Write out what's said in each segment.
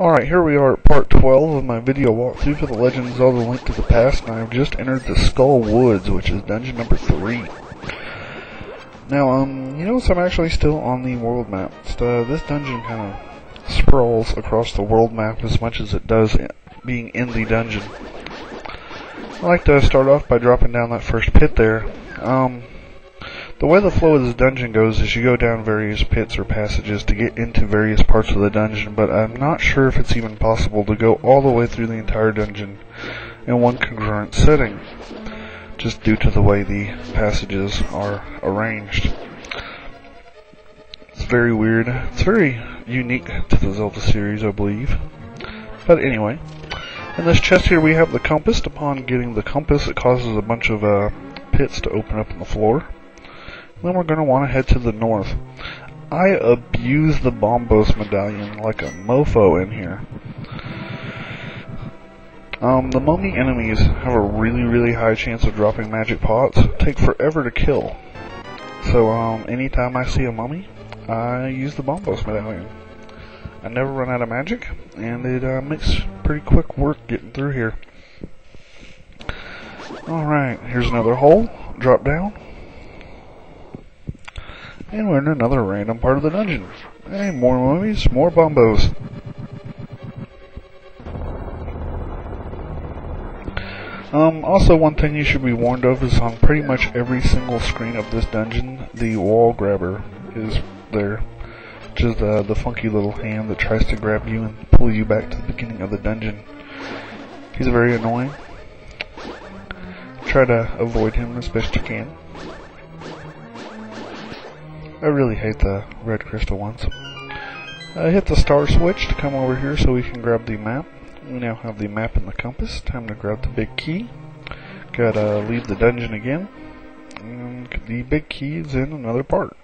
Alright, here we are at part 12 of my video walkthrough for the Legend of Zelda Link to the Past, and I've just entered the Skull Woods, which is dungeon number 3. Now, you notice I'm actually still on the world map. This dungeon kind of sprawls across the world map as much as it does being in the dungeon. I like to start off by dropping down that first pit there. The way the flow of this dungeon goes is you go down various pits or passages to get into various parts of the dungeon, but I'm not sure if it's even possible to go all the way through the entire dungeon in one concurrent setting, just due to the way the passages are arranged. It's very weird. It's very unique to the Zelda series, I believe. But anyway, in this chest here we have the compass. Upon getting the compass, it causes a bunch of pits to open up in the floor. Then we're going to want to head to the north. I abuse the Bombos medallion like a mofo in here. The mummy enemies have a really high chance of dropping magic pots. Take forever to kill. So anytime I see a mummy, I use the Bombos medallion. I never run out of magic, and it makes pretty quick work getting through here. Alright, here's another hole. Drop down. And we're in another random part of the dungeon. Hey, more mummies, more bombos. Also, one thing you should be warned of is on pretty much every single screen of this dungeon, the wall grabber is there. Which is the funky little hand that tries to grab you and pull you back to the beginning of the dungeon. He's very annoying. Try to avoid him as best you can. I really hate the red crystal ones. Hit the star switch to come over here so we can grab the map. We now have the map and the compass. Time to grab the big key. Gotta leave the dungeon again. And the big key is in another part.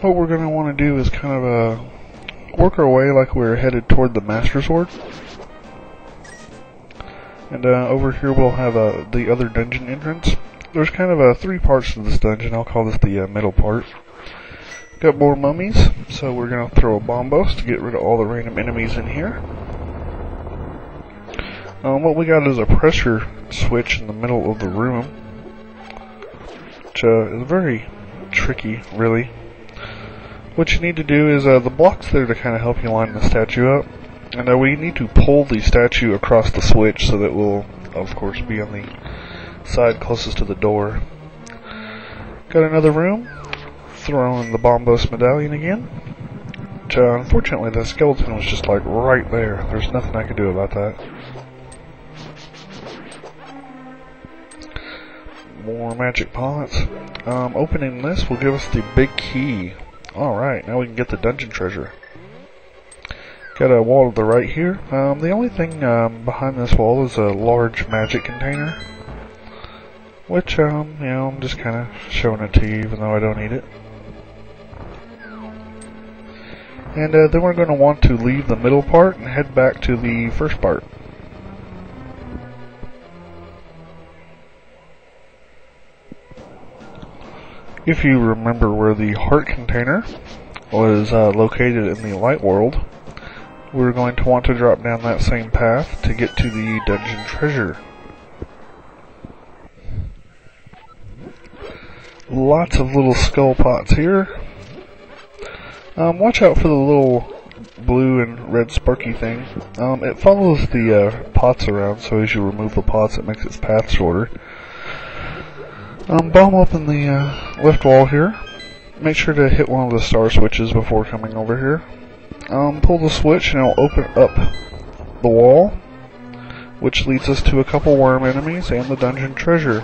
What we're gonna want to do is kind of work our way like we're headed toward the Master Sword. And over here we'll have the other dungeon entrance. There's kind of three parts to this dungeon. I'll call this the middle part. Got more mummies, so we're going to throw a bombos to get rid of all the random enemies in here. What we got is a pressure switch in the middle of the room, which is very tricky, really. What you need to do is, the block's there to kind of help you line the statue up, and we need to pull the statue across the switch so that it will, of course, be on the side closest to the door. Got another room. Throw in the Bombos medallion again. Which, unfortunately, the skeleton was just like right there. There's nothing I could do about that. More magic pots. Opening this will give us the big key. Alright, now we can get the dungeon treasure. Got a wall to the right here. The only thing behind this wall is a large magic container. Which, you know, I'm just kind of showing it to you even though I don't need it. And then we're going to want to leave the middle part and head back to the first part. If you remember where the heart container was located in the light world, we're going to want to drop down that same path to get to the dungeon treasure. Lots of little skull pots here. Watch out for the little blue and red sparky thing. It follows the pots around, so as you remove the pots it makes its path shorter. Bomb open the left wall here. Make sure to hit one of the star switches before coming over here. Pull the switch and it'll open up the wall, which leads us to a couple worm enemies and the dungeon treasure,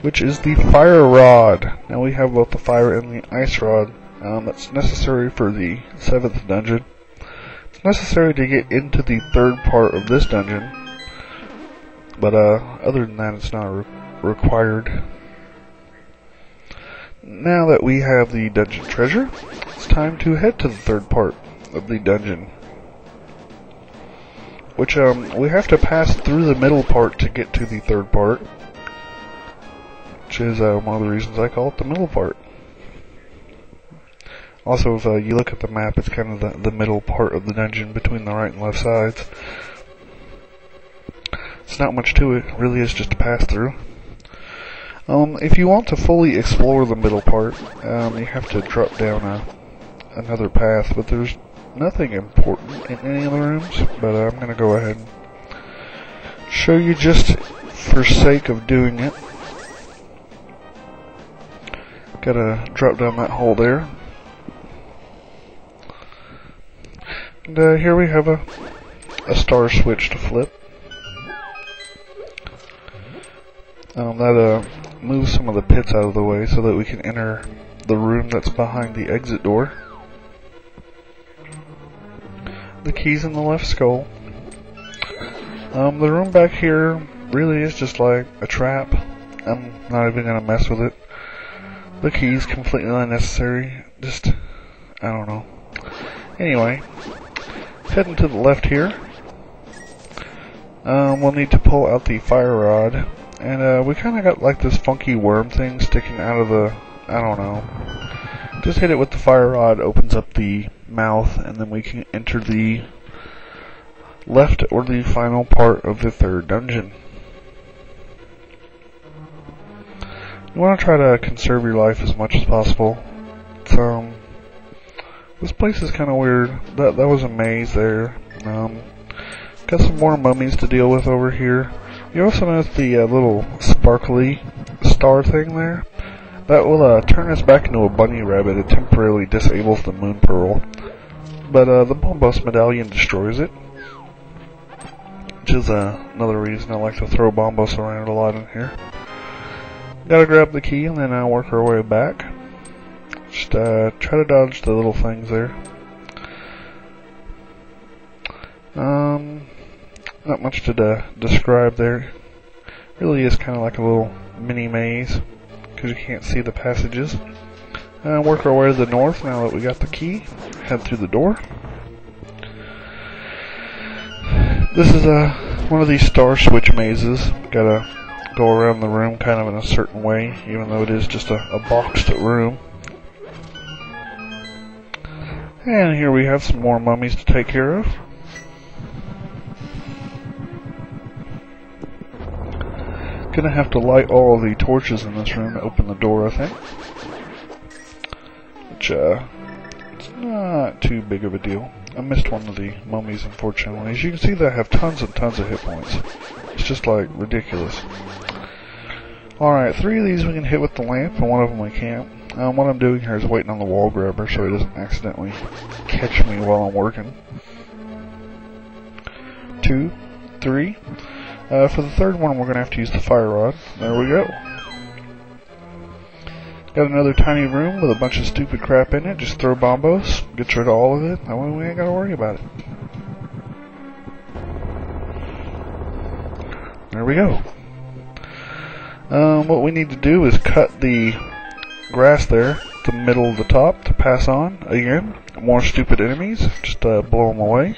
which is the fire rod. Now we have both the fire and the ice rod. That's necessary for the 7th dungeon. It's necessary to get into the 3rd part of this dungeon, but other than that it's not required. Now that we have the dungeon treasure, it's time to head to the 3rd part of the dungeon, which we have to pass through the middle part to get to the 3rd part, which is one of the reasons I call it the middle part. Also, if you look at the map, it's kind of the middle part of the dungeon between the right and left sides. It's not much to it. It really is just a pass through. If you want to fully explore the middle part, you have to drop down another path, but there's nothing important in any of the rooms. But I'm going to go ahead and show you just for sake of doing it. Gotta drop down that hole there. And here we have a star switch to flip. That moves some of the pits out of the way so that we can enter the room that's behind the exit door. The key's in the left skull. The room back here really is just like a trap. I'm not even gonna mess with it. The key's completely unnecessary. Just, I don't know. Anyway, heading to the left here. We'll need to pull out the fire rod. And we kind of got like this funky worm thing sticking out of the, I don't know. Just hit it with the fire rod, opens up the mouth, and then we can enter the left or the final part of the third dungeon. You want to try to conserve your life as much as possible. This place is kind of weird. That was a maze there. Got some more mummies to deal with over here. You also notice the little sparkly star thing there. That will turn us back into a bunny rabbit. It temporarily disables the moon pearl. But the bombos medallion destroys it. Which is another reason I like to throw bombos around a lot in here. Gotta grab the key and then work our way back. Just try to dodge the little things there. Not much to describe there. Really is kind of like a little mini maze because you can't see the passages. Work our way to the north now that we got the key. Head through the door. This is one of these star switch mazes. Gotta go around the room kind of in a certain way, even though it is just a boxed room. And here we have some more mummies to take care of. Gonna have to light all of the torches in this room to open the door, I think. Which, it's not too big of a deal. I missed one of the mummies, unfortunately. As you can see, they have tons and tons of hit points. It's just, like, ridiculous. Alright, 3 of these we can hit with the lamp, and one of them we can't. What I'm doing here is waiting on the wall grabber so he doesn't accidentally catch me while I'm working. 2, 3. For the third one, we're going to have to use the fire rod. There we go. Got another tiny room with a bunch of stupid crap in it. Just throw bombos, get rid of all of it. That way we ain't got to worry about it. There we go. What we need to do is cut the grass there, the middle of the top, to pass on. Again, more stupid enemies. Just blow them away.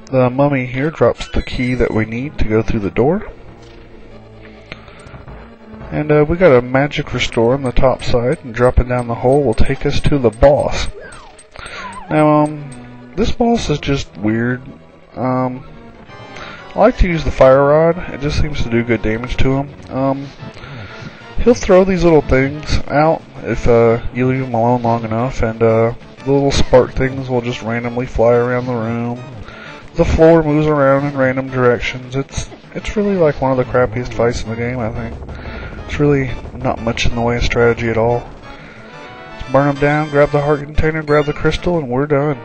The mummy here drops the key that we need to go through the door. And we got a magic restore on the top side, and dropping down the hole will take us to the boss. Now, this boss is just weird. I like to use the fire rod. It just seems to do good damage to him. He'll throw these little things out if you leave him alone long enough, and the little spark things will just randomly fly around the room. The floor moves around in random directions. It's really like one of the crappiest fights in the game, I think. It's really not much in the way of strategy at all. Just burn them down, grab the heart container, grab the crystal, and we're done.